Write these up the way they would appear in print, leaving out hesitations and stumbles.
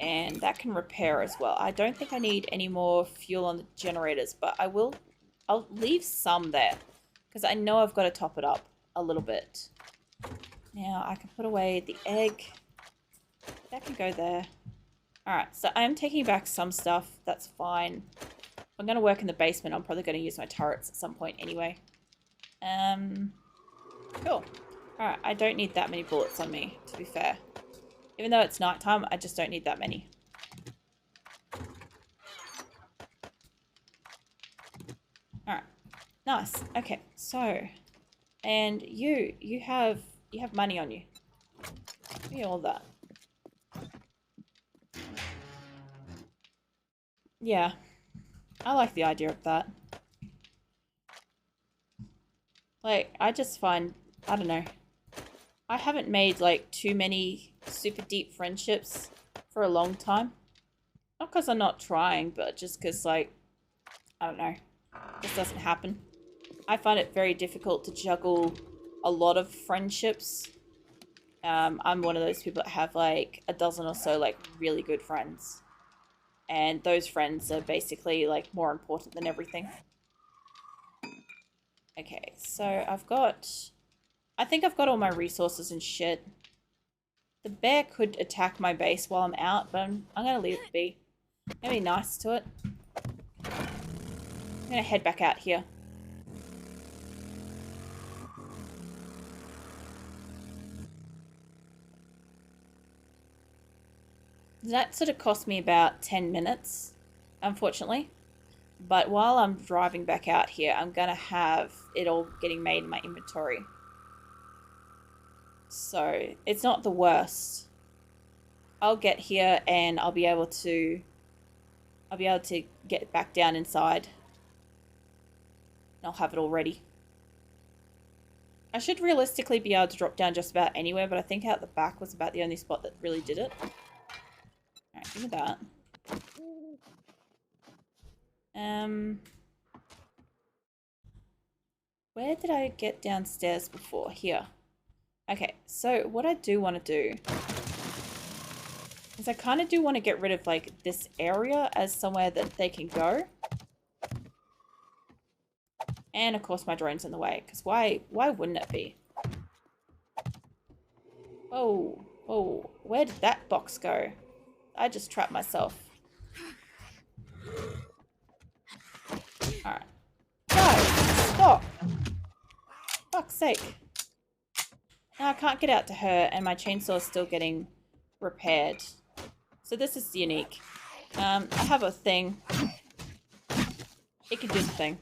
And that can repair as well. I don't think I need any more fuel on the generators, but I'll leave some there because I know I've got to top it up a little bit. Now I can put away the egg. That can go there. Alright, so I am taking back some stuff. That's fine. I'm going to work in the basement. I'm probably going to use my turrets at some point anyway. Cool. Alright, I don't need that many bullets on me, to be fair. Even though it's nighttime, I just don't need that many. Alright. Nice. Okay, so. And you have money on you. Give me all that. Yeah. I like the idea of that. Like, I just find, I don't know. I haven't made, like, too many super deep friendships for a long time. Not because I'm not trying, but just because, like, I don't know. It just doesn't happen. I find it very difficult to juggle a lot of friendships. I'm one of those people that have, like, a dozen or so, like, really good friends. And those friends are basically, like, more important than everything. Okay, so I think I've got all my resources and shit. The bear could attack my base while I'm out, but I'm gonna leave it be. I'm gonna be nice to it. I'm gonna head back out here. That sort of cost me about 10 minutes, unfortunately. But while I'm driving back out here, I'm going to have it all getting made in my inventory. So, it's not the worst. I'll get here and I'll be able to get back down inside. And I'll have it all ready. I should realistically be able to drop down just about anywhere, but I think out the back was about the only spot that really did it. Alright, give me that. Where did I get downstairs before? Here. Okay, so what I do want to do is I kind of do want to get rid of, like, this area as somewhere that they can go. And, of course, my drone's in the way, because why wouldn't it be? Whoa, whoa, where did that box go? I just trapped myself. Alright. Guys, stop! Fuck's sake. Now I can't get out to her, and my chainsaw is still getting repaired. So this is unique. I have a thing. It can do the thing.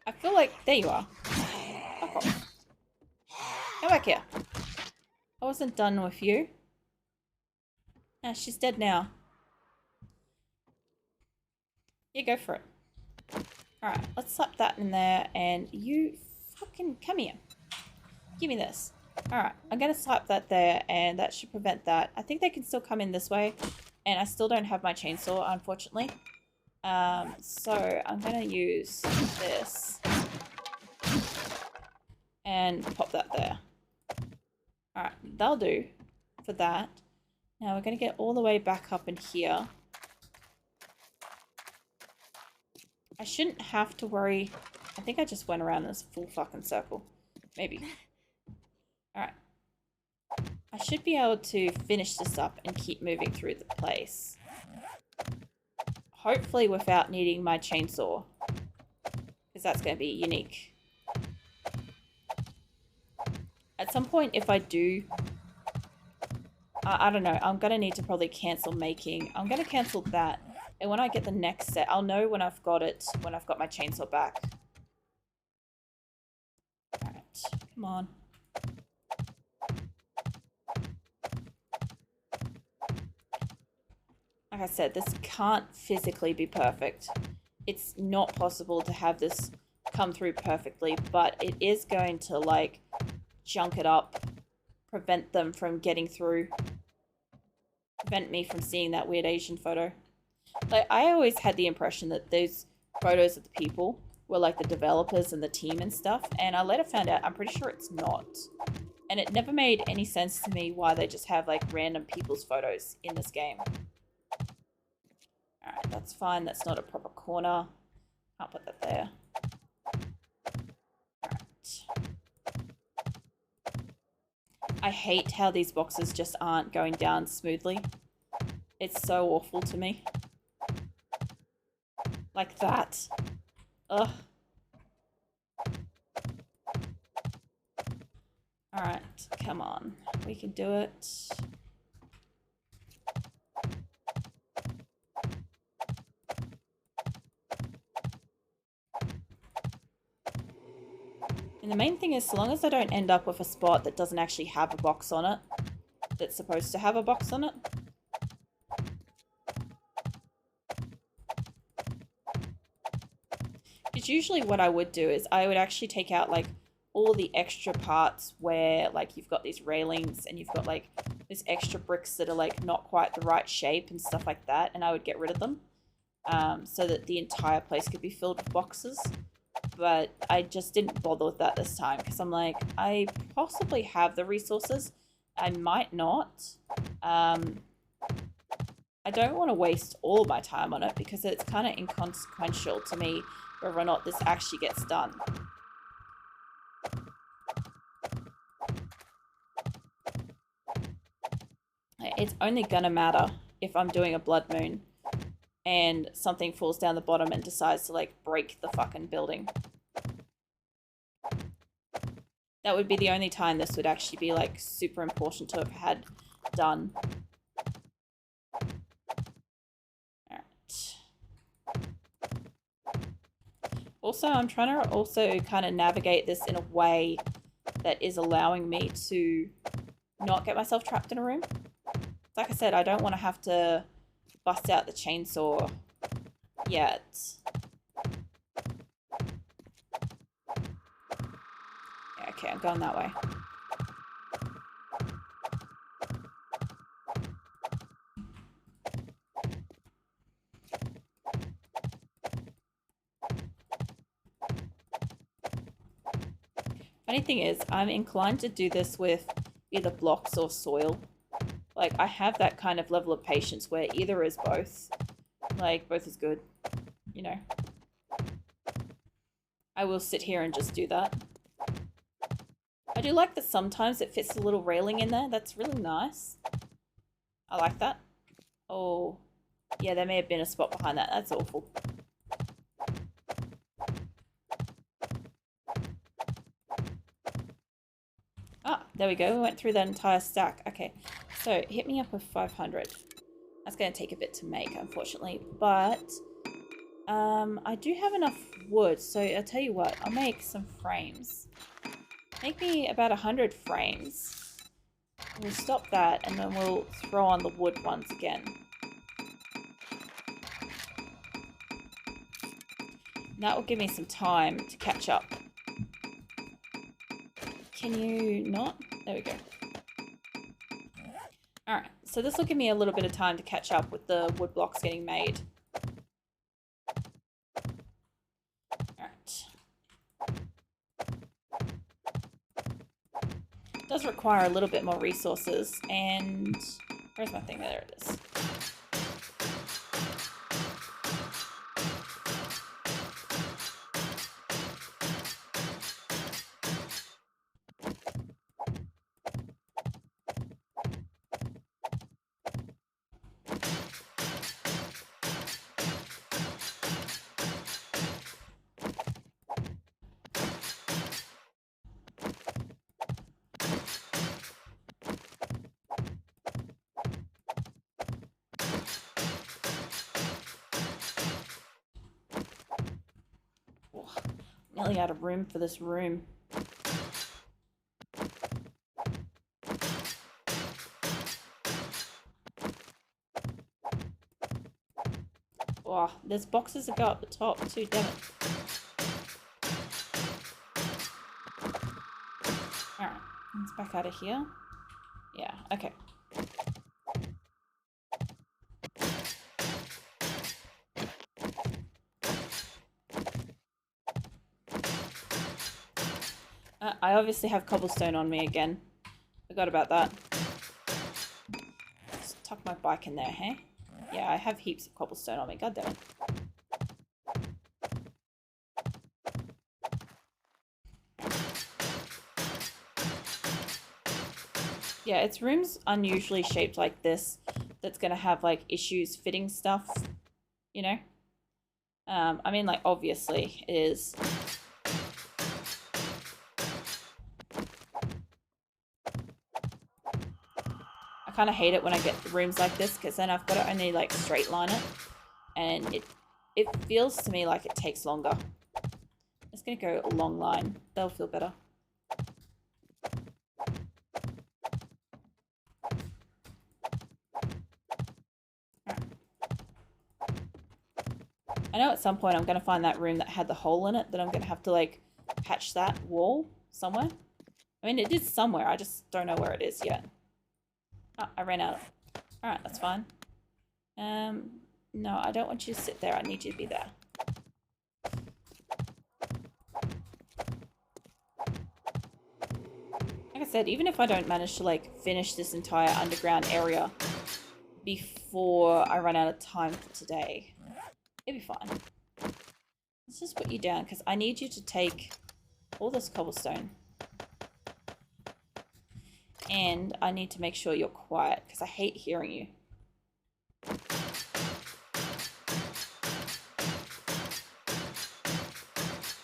I feel like... There you are. Fuck off. Come back here. I wasn't done with you. Ah, she's dead now. Yeah, go for it. Alright, let's slap that in there, and you fucking come here. Give me this. Alright, I'm gonna slap that there, and that should prevent that. I think they can still come in this way, and I still don't have my chainsaw, unfortunately. So I'm gonna use this and pop that there. Alright, that'll do for that. Now we're gonna get all the way back up in here. I shouldn't have to worry. I think I just went around this full fucking circle. Maybe. Alright. I should be able to finish this up and keep moving through the place. Hopefully without needing my chainsaw. Because that's going to be unique. At some point, if I do... I don't know. I'm going to need to probably cancel making. I'm going to cancel that. And when I get the next set, I'll know when I've got it, when I've got my chainsaw back. Alright, come on. Like I said, this can't physically be perfect. It's not possible to have this come through perfectly, but it is going to, like, junk it up, prevent them from getting through, prevent me from seeing that weird Asian photo. Like, I always had the impression that those photos of the people were like the developers and the team and stuff, and I later found out I'm pretty sure it's not. And it never made any sense to me why they just have like random people's photos in this game. Alright, that's fine. That's not a proper corner. Can't put that there. Alright. I hate how these boxes just aren't going down smoothly. It's so awful to me. Like that. Ugh. Alright, come on. We can do it. And the main thing is, so long as I don't end up with a spot that doesn't actually have a box on it, that's supposed to have a box on it. Because usually what I would do is I would actually take out like all the extra parts where like you've got these railings and you've got like these extra bricks that are like not quite the right shape and stuff like that, and I would get rid of them so that the entire place could be filled with boxes. But I just didn't bother with that this time because I'm like, I possibly have the resources. I might not. I don't want to waste all my time on it because it's kind of inconsequential to me whether or not this actually gets done. It's only gonna matter if I'm doing a blood moon and something falls down the bottom and decides to like break the fucking building. That would be the only time this would actually be like super important to have had done. Alright. Also, I'm trying to also kind of navigate this in a way that is allowing me to not get myself trapped in a room. Like I said, I don't want to have to bust out the chainsaw yet. Yeah, okay, I'm going that way. Funny thing is, I'm inclined to do this with either blocks or soil. Like, I have that kind of level of patience where either is both. Like, both is good, you know. I will sit here and just do that. I do like that sometimes it fits a little railing in there. That's really nice. I like that. Oh, yeah, there may have been a spot behind that. That's awful. Ah, there we go. We went through that entire stack. Okay, so hit me up with 500. That's going to take a bit to make, unfortunately. But I do have enough wood, so I'll tell you what. I'll make some frames. Make me about 100 frames. We'll stop that, and then we'll throw on the wood ones again. And that will give me some time to catch up. Can you not? There we go. Alright, so this will give me a little bit of time to catch up with the wood blocks getting made. Alright. It does require a little bit more resources, and where's my thing? There it is. Nearly out of room for this room. Oh, there's boxes that go up the top too, damn it. Alright, let's back out of here. Yeah, okay. I obviously have cobblestone on me again. Forgot about that. Just tuck my bike in there, hey? Yeah, I have heaps of cobblestone on me. God damn it. Yeah, its room's unusually shaped like this. That's gonna have like issues fitting stuff, you know? I mean, like, obviously it is. I kind of hate it when I get rooms like this because then I've got to only like straight line it, and it feels to me like it takes longer. I'm just gonna go a long line. That'll feel better. I know at some point I'm going to find that room that had the hole in it that I'm going to have to like patch that wall somewhere. I mean, it is somewhere. I just don't know where it is yet. Oh, I ran out. Alright, that's fine. No, I don't want you to sit there. I need you to be there. Like I said, even if I don't manage to like finish this entire underground area before I run out of time for today, it'll be fine. Let's just put you down because I need you to take all this cobblestone. And I need to make sure you're quiet because I hate hearing you.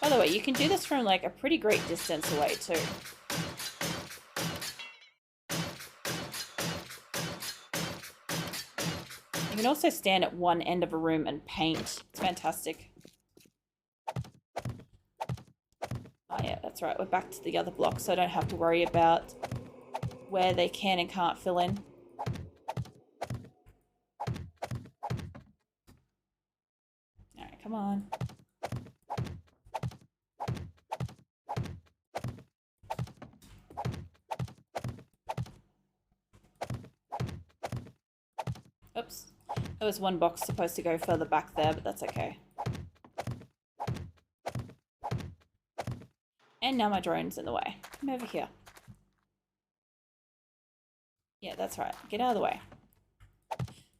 By the way, you can do this from like a pretty great distance away too. You can also stand at one end of a room and paint. It's fantastic. Oh yeah, that's right. We're back to the other block, so I don't have to worry about where they can and can't fill in. Alright, come on. Oops. There was one box supposed to go further back there, but that's okay. And now my drone's in the way. Come over here. Yeah, that's right. Get out of the way.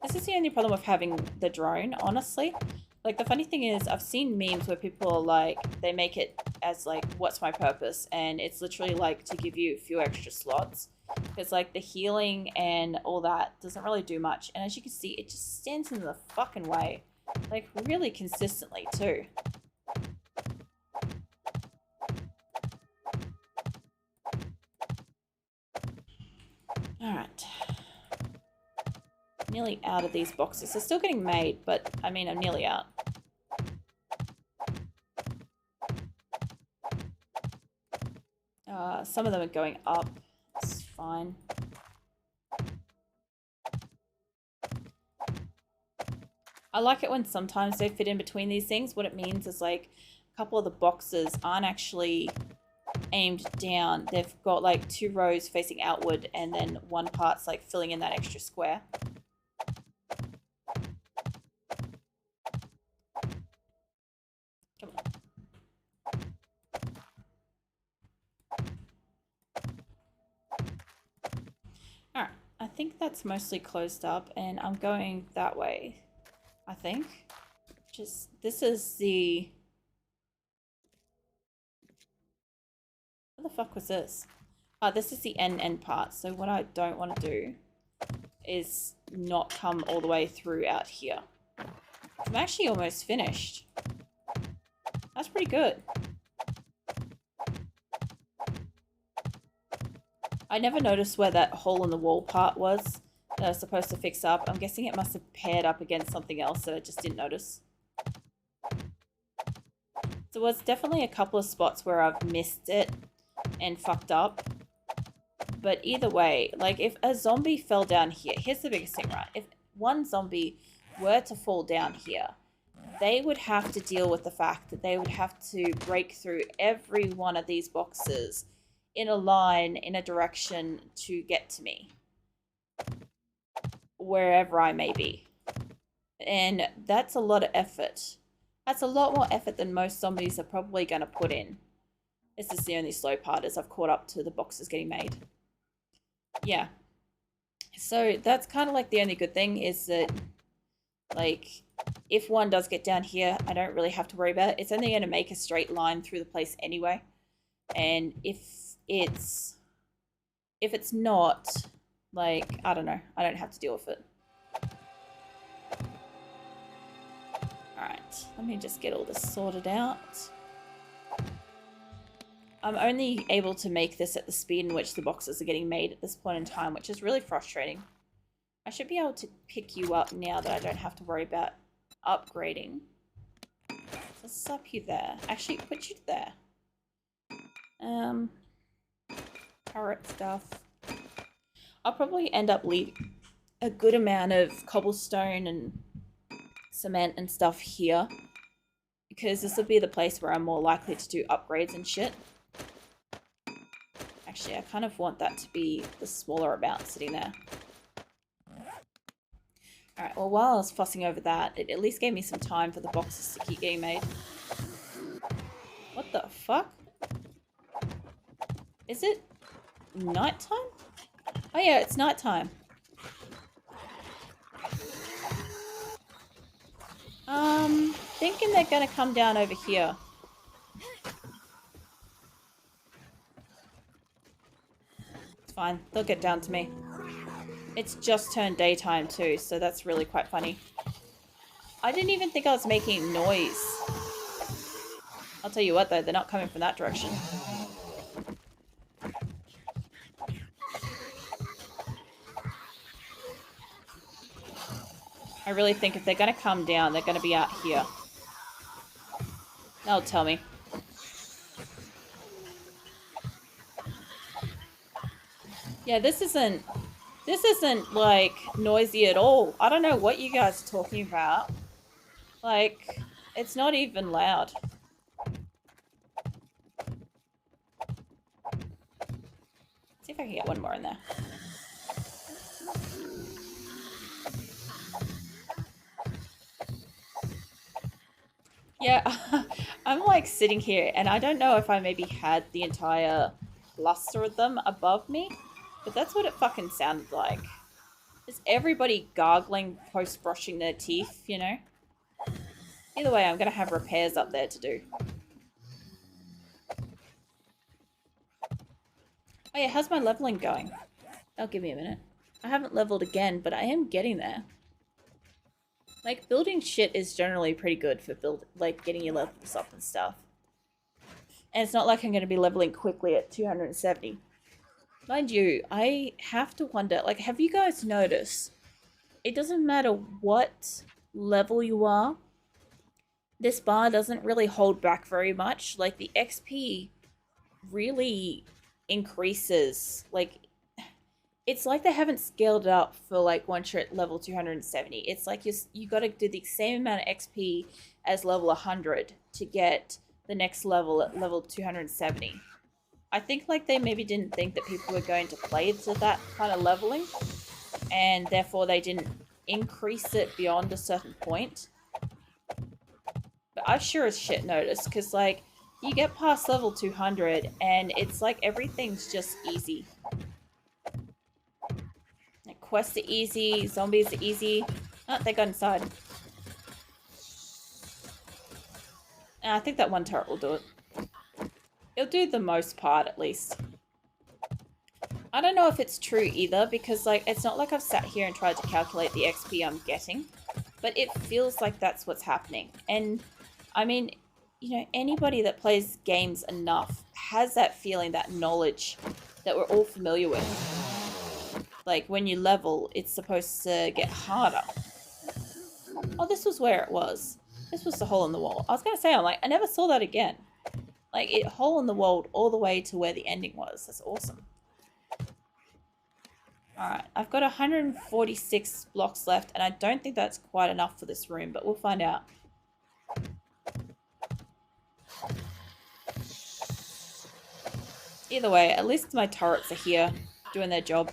This is the only problem with having the drone, honestly. Like, the funny thing is, I've seen memes where people are like, they make it as like, what's my purpose? And it's literally like to give you a few extra slots. Because like the healing and all that doesn't really do much. And as you can see, it just stands in the fucking way. Like, really consistently too. Alright. Nearly out of these boxes. They're still getting made, but I mean, I'm nearly out. Some of them are going up. It's fine. I like it when sometimes they fit in between these things. What it means is like a couple of the boxes aren't actually aimed down. They've got like 2 rows facing outward and then one part's like filling in that extra square. Come on. Alright, I think that's mostly closed up and I'm going that way, I think. This is the... What the fuck was this? This is the end part. So what I don't want to do is not come all the way through out here. I'm actually almost finished. That's pretty good. I never noticed where that hole in the wall part was that I was supposed to fix up. I'm guessing it must have paired up against something else that I just didn't notice. There was definitely a couple of spots where I've missed it and fucked up. But either way, like if a zombie fell down here, here's the biggest thing, right? If one zombie were to fall down here, they would have to deal with the fact that they would have to break through every one of these boxes in a line, in a direction to get to me. Wherever I may be. And that's a lot of effort. That's a lot more effort than most zombies are probably going to put in. This is the only slow part, as I've caught up to the boxes getting made. yeah. So that's kind of like the only good thing is that, like, if one does get down here, I don't really have to worry about it. It's only going to make a straight line through the place anyway. And it's if it's not, like, I don't know, I don't have to deal with it. Alright, let me just get all this sorted out. I'm only able to make this at the speed in which the boxes are getting made at this point in time, which is really frustrating. I should be able to pick you up now that I don't have to worry about upgrading. Let's slap you there. Actually, put you there. Turret stuff. I'll probably end up leaving a good amount of cobblestone and cement and stuff here, because this will be the place where I'm more likely to do upgrades and shit. Actually, I kind of want that to be the smaller amount sitting there. Alright, well, while I was fussing over that, it at least gave me some time for the boxes to keep getting made. What the fuck? Is it nighttime? Oh yeah, it's nighttime. Thinking they're gonna come down over here. It's fine, they'll get down to me. It's just turned daytime too, so that's really quite funny. I didn't even think I was making noise. I'll tell you what though, they're not coming from that direction. I really think if they're gonna come down, they're gonna be out here. They'll tell me. Yeah, this isn't like noisy at all. I don't know what you guys are talking about. Like, it's not even loud. See if I can get one more in there. Yeah, I'm like sitting here and I don't know if I maybe had the entire cluster of them above me, but that's what it fucking sounded like. Just everybody gargling post brushing their teeth, you know? Either way, I'm going to have repairs up there to do. Oh yeah, how's my leveling going? That'll give me a minute. I haven't leveled again, but I am getting there. Like, building shit is generally pretty good for getting your levels up and stuff. And it's not like I'm going to be leveling quickly at 270. Mind you, I have to wonder, like, have you guys noticed? It doesn't matter what level you are. This bar doesn't really hold back very much. Like, the XP really increases. Like, it's like they haven't scaled it up for, like, once you're at level 270. It's like you got to do the same amount of XP as level 100 to get the next level at level 270. I think, like, they maybe didn't think that people were going to play to that kind of leveling, and therefore they didn't increase it beyond a certain point. But I've sure as shit noticed, because, like, you get past level 200 and it's like everything's just easy. Like, quests are easy, zombies are easy. Oh, they got inside. I think that one turret will do it. It'll do the most part, at least. I don't know if it's true either, because, like, it's not like I've sat here and tried to calculate the XP I'm getting, but it feels like that's what's happening. And, I mean, you know, anybody that plays games enough has that feeling, that knowledge that we're all familiar with. Like, when you level, it's supposed to get harder. Oh, this was where it was. This was the hole in the wall. I was going to say, I'm like, I never saw that again. Like, it hole in the wall all the way to where the ending was. That's awesome. Alright, I've got 146 blocks left, and I don't think that's quite enough for this room, but we'll find out. Either way, at least my turrets are here, doing their job.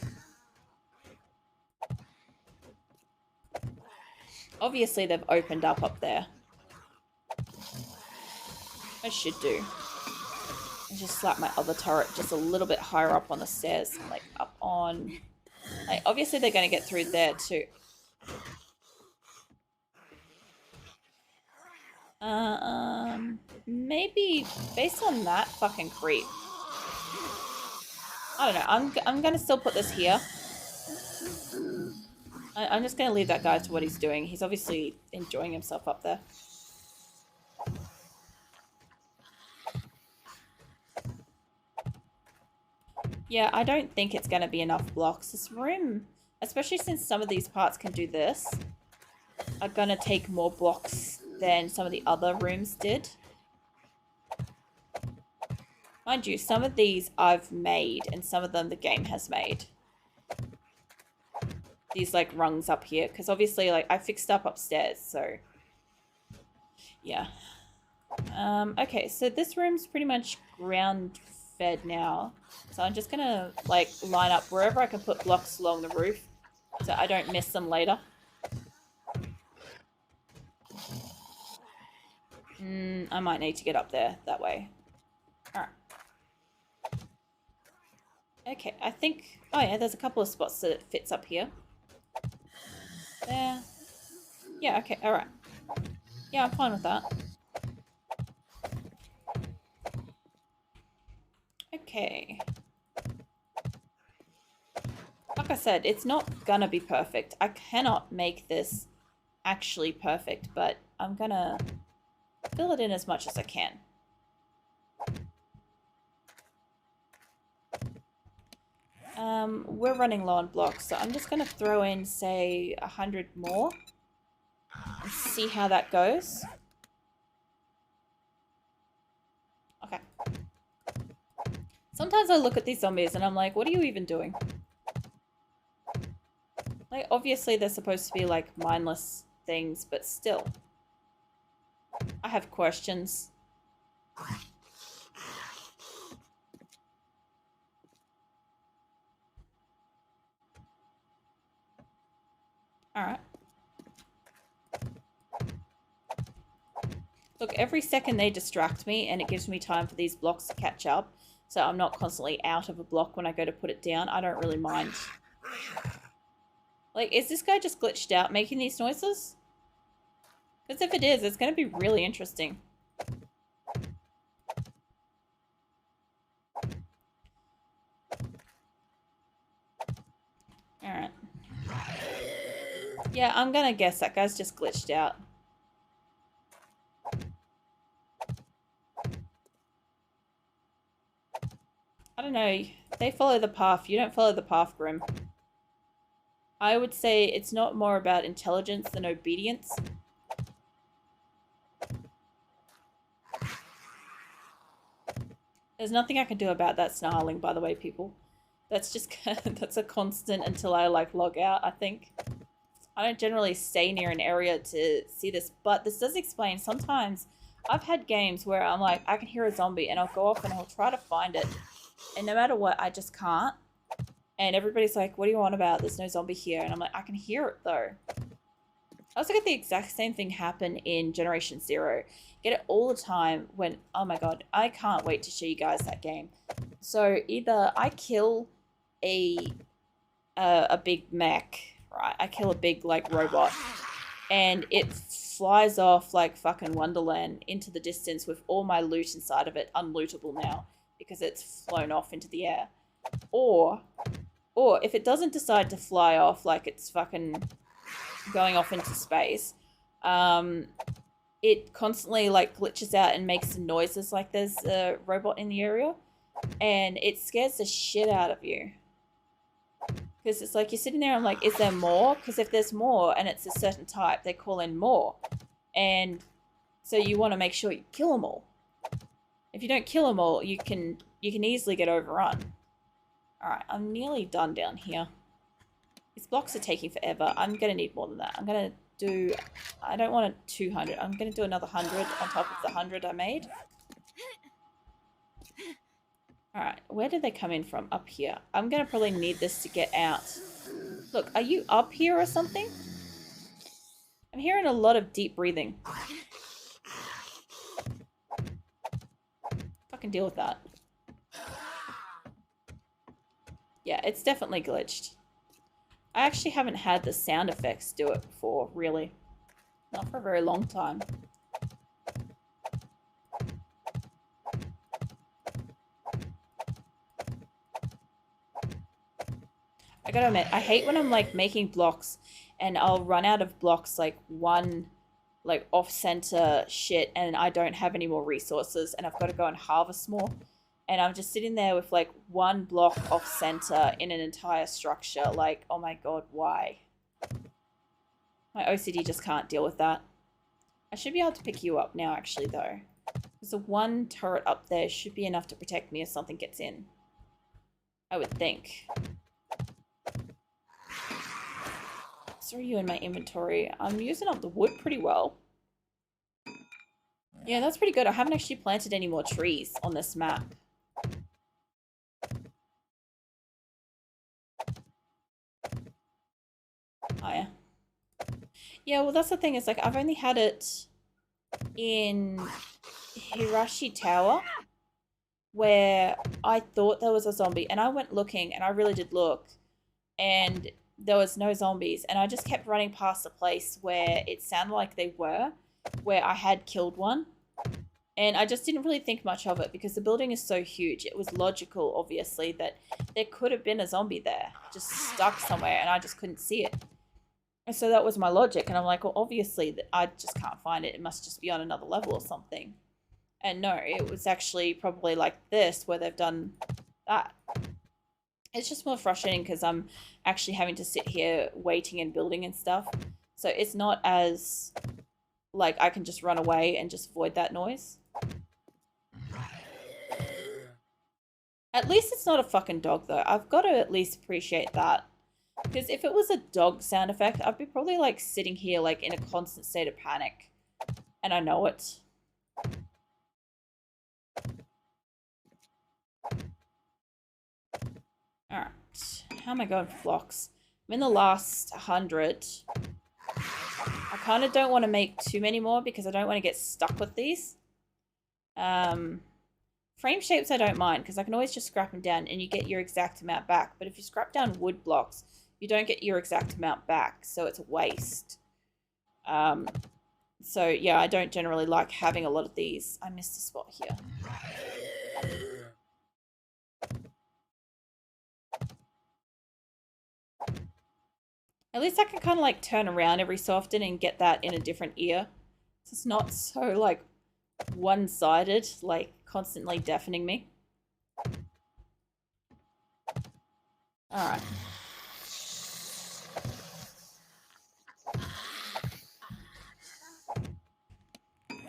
Obviously, they've opened up there. I should do. just slap my other turret just a little bit higher up on the stairs. Like, up on... Like, obviously they're going to get through there, too. Maybe based on that fucking creep. I don't know. I'm going to still put this here. I'm just going to leave that guy to what he's doing. He's obviously enjoying himself up there. Yeah, I don't think it's going to be enough blocks. This room, especially since some of these parts can do this, are going to take more blocks than some of the other rooms did. Mind you, some of these I've made and some of them the game has made. These like rungs up here, because obviously like I fixed up upstairs, so yeah. Okay, so this room's pretty much ground fed now. So I'm just gonna like line up wherever I can put blocks along the roof so I don't miss them later. I might need to get up there that way. Alright. Okay, I think... Oh yeah, there's a couple of spots that it fits up here. There. Yeah, okay, alright. Yeah, I'm fine with that. Okay. Like I said, it's not gonna be perfect. I cannot make this actually perfect, but I'm gonna fill it in as much as I can. We're running low on blocks, so I'm just gonna throw in, say, 100 more and see how that goes. Okay. Sometimes I look at these zombies and I'm like, what are you even doing? Like, obviously they're supposed to be like mindless things, but still. I have questions. Alright. Look, every second they distract me and it gives me time for these blocks to catch up. So I'm not constantly out of a block when I go to put it down. I don't really mind. Like, is this guy just glitched out making these noises? Because if it is, it's going to be really interesting. Alright. Yeah, I'm going to guess that guy's just glitched out. I don't know. They follow the path. You don't follow the path, Grim. I would say it's not more about intelligence than obedience. There's nothing I can do about that snarling, by the way, people. That's just that's a constant until I like log out, I think. I don't generally stay near an area to see this, but this does explain sometimes I've had games where I'm like, I can hear a zombie and I'll go off and I'll try to find it. And no matter what, I just can't. And everybody's like, what do you want about? There's no zombie here. And I'm like, I can hear it though. I also get the exact same thing happen in Generation Zero. Get it all the time when, oh my god, I can't wait to show you guys that game. So either I kill a big mech, right? I kill a big like robot and it flies off like fucking Wonderland into the distance with all my loot inside of it unlootable now because it's flown off into the air. Or if it doesn't decide to fly off like it's fucking going off into space, it constantly like glitches out and makes noises like there's a robot in the area, and it scares the shit out of you. Because it's like you're sitting there and like, is there more? Because if there's more and it's a certain type, they call in more. And so you want to make sure you kill them all. If you don't kill them all, you can easily get overrun. Alright, I'm nearly done down here. These blocks are taking forever. I'm going to need more than that. I'm going to do... I don't want a 200. I'm going to do another 100 on top of the 100 I made. Alright, where did they come in from? Up here. I'm going to probably need this to get out. Look, are you up here or something? I'm hearing a lot of deep breathing. Fucking deal with that. Yeah, it's definitely glitched. I actually haven't had the sound effects do it before, really. Not for a very long time. I gotta admit, I hate when I'm like making blocks and I'll run out of blocks like one like off-center shit and I don't have any more resources and I've got to go and harvest more. And I'm just sitting there with like one block off-center in an entire structure. Like, oh my god, why? My OCD just can't deal with that. I should be able to pick you up now, actually, though. Because the one turret up there should be enough to protect me if something gets in. I would think. Throw you in my inventory. I'm using up the wood pretty well. Yeah, that's pretty good. I haven't actually planted any more trees on this map. Oh, yeah. Yeah, well, that's the thing. Is like, I've only had it in Hirashi Tower, where I thought there was a zombie. And I went looking, and I really did look. And there was no zombies. And I just kept running past a place where it sounded like they were, where I had killed one. And I just didn't really think much of it because the building is so huge. It was logical, obviously, that there could have been a zombie there, just stuck somewhere, and I just couldn't see it. And so that was my logic. And I'm like, well, obviously, I just can't find it. It must just be on another level or something. And no, it was actually probably like this, where they've done that. It's just more frustrating because I'm actually having to sit here waiting and building and stuff. So it's not as, like, I can just run away and just avoid that noise. At least it's not a fucking dog, though. I've got to at least appreciate that. Because if it was a dog sound effect, I'd be probably, like, sitting here, like, in a constant state of panic. And I know it. Alright. How am I going for blocks? I'm in the last 100. I kind of don't want to make too many more because I don't want to get stuck with these. Frame shapes I don't mind because I can always just scrap them down and you get your exact amount back. But if you scrap down wood blocks, you don't get your exact amount back, so it's a waste. So yeah, I don't generally like having a lot of these. I missed a spot here. At least I can kind of like turn around every so often and get that in a different ear. So it's not so like one-sided, like constantly deafening me. Alright.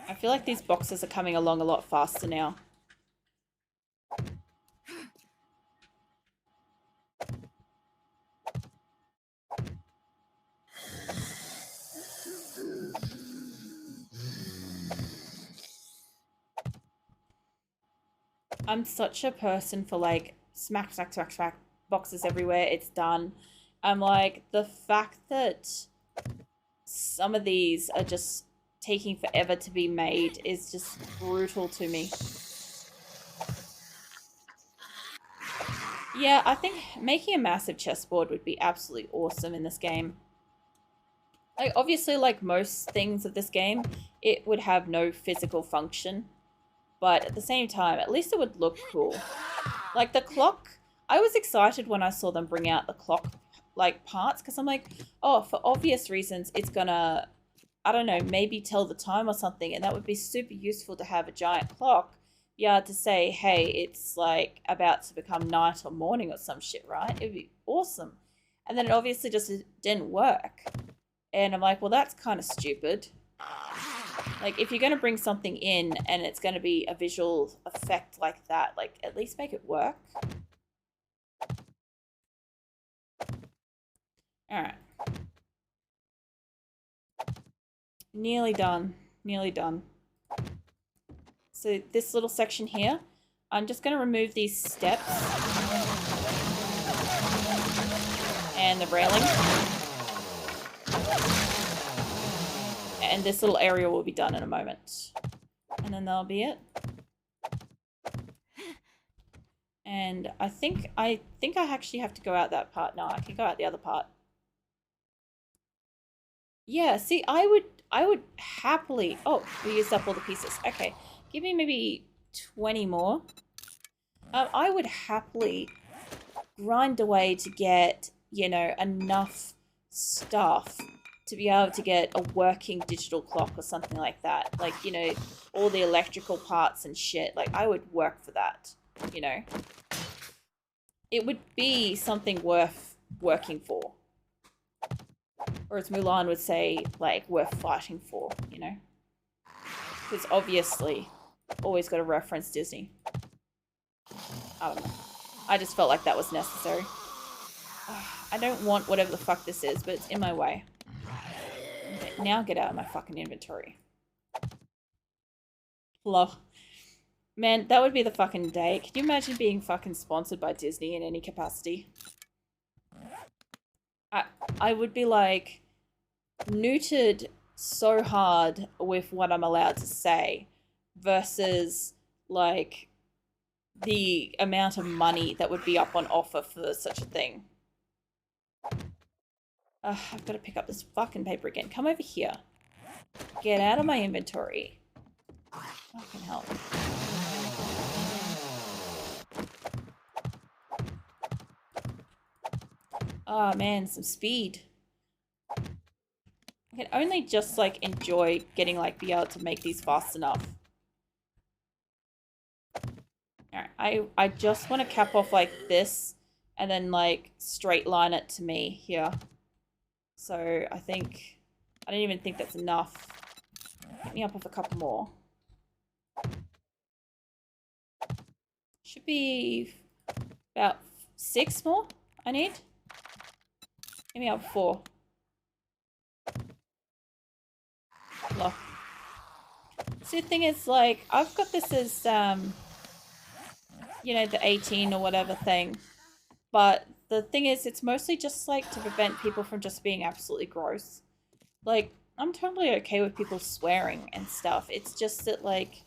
I feel like these boxes are coming along a lot faster now. I'm such a person for like smack, smack, smack, smack, boxes everywhere. It's done. I'm like, the fact that some of these are just taking forever to be made is just brutal to me. Yeah, I think making a massive chessboard would be absolutely awesome in this game. Like, obviously, like most things of this game, it would have no physical function. But at the same time, at least it would look cool. Like the clock, I was excited when I saw them bring out the clock like parts because I'm like, oh, for obvious reasons, it's gonna, I don't know, maybe tell the time or something, and that would be super useful to have a giant clock. Yeah, to say, hey, it's like about to become night or morning or some shit, right? It would be awesome. And then it obviously just didn't work. And I'm like, well, that's kind of stupid. Like, if you're going to bring something in and it's going to be a visual effect like that, like, at least make it work. Alright. Nearly done. Nearly done. So this little section here, I'm just going to remove these steps. And the railing. And this little area will be done in a moment. And then that'll be it. And I think I actually have to go out that part. No, I can go out the other part. Yeah, see, I would happily. Oh, we used up all the pieces. Okay, give me maybe 20 more. I would happily grind away to get, enough stuff to be able to get a working digital clock or something like that. Like, all the electrical parts and shit. Like, I would work for that, you know. It would be something worth working for. Or as Mulan would say, like, worth fighting for, Because obviously, always got to reference Disney. I don't know. I just felt like that was necessary. I don't want whatever the fuck this is, but it's in my way. Okay, now get out of my fucking inventory. Love. Man, that would be the fucking day. Can you imagine being fucking sponsored by Disney in any capacity? I would be like neutered so hard with what I'm allowed to say versus like the amount of money that would be up on offer for such a thing. I've got to pick up this fucking paper again. Come over here. Get out of my inventory. Fucking hell. Oh man, some speed. I can only just like enjoy getting like be able to make these fast enough. Alright, I just want to cap off like this and then like straight line it to me here. So I don't even think that's enough. Get me up with a couple more. Should be about 6 more I need. Get me up 4. Look. See, the thing is, like, I've got this as, the 18 or whatever thing. But the thing is, it's mostly just, like, to prevent people from just being absolutely gross. Like, I'm totally okay with people swearing and stuff. It's just that, like,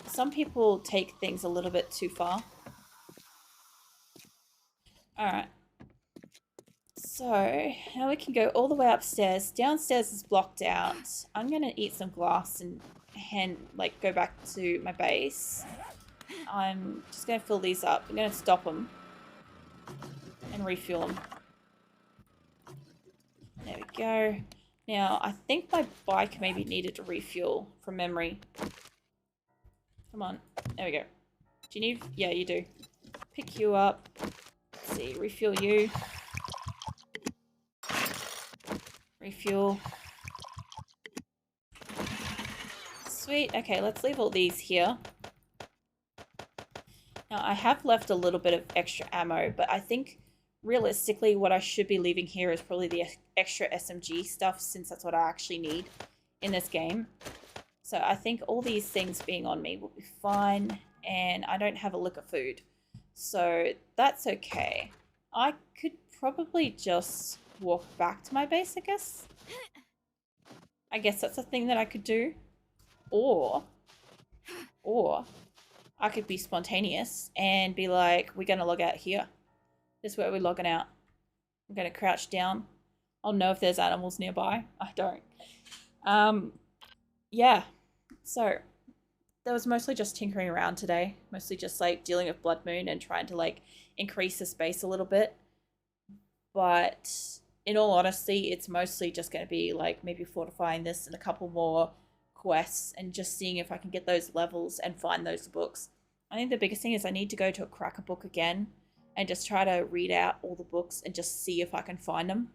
some people take things a little bit too far. Alright. So, now we can go all the way upstairs. Downstairs is blocked out. I'm going to eat some glass and go back to my base. I'm just going to fill these up. I'm going to stop them and refuel them. There we go. Now, I think my bike maybe needed to refuel from memory. Come on. There we go. Do you need... Yeah, you do. Pick you up. Let's see. Refuel you. Refuel. Sweet. Okay, let's leave all these here. Now, I have left a little bit of extra ammo, but I think realistically what I should be leaving here is probably the extra SMG stuff, since that's what I actually need in this game. So I think all these things being on me will be fine, and I don't have a lick of food. So that's okay. I could probably just walk back to my base, I guess. I guess that's a thing that I could do. Or I could be spontaneous and be like, we're going to log out here. This is where we're logging out. I'm going to crouch down. I'll know if there's animals nearby. I don't. Yeah. So there was mostly just tinkering around today. Mostly just like dealing with Blood Moon and trying to like increase the space a little bit. But in all honesty, it's mostly just going to be like maybe fortifying this and a couple more quests and just seeing if I can get those levels and find those books. I think the biggest thing is I need to go to a cracker book again and just try to read out all the books and just see if I can find them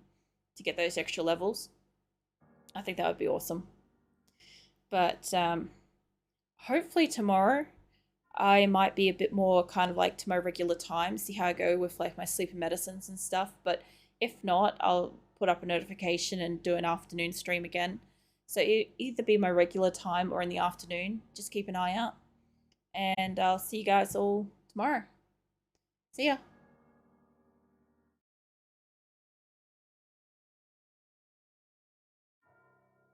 to get those extra levels. I think that would be awesome. But hopefully tomorrow I might be a bit more kind of like to my regular time, see how I go with like my sleeping medicines and stuff. But if not, I'll put up a notification and do an afternoon stream again. So either be my regular time or in the afternoon. Just keep an eye out. And I'll see you guys all tomorrow. See ya.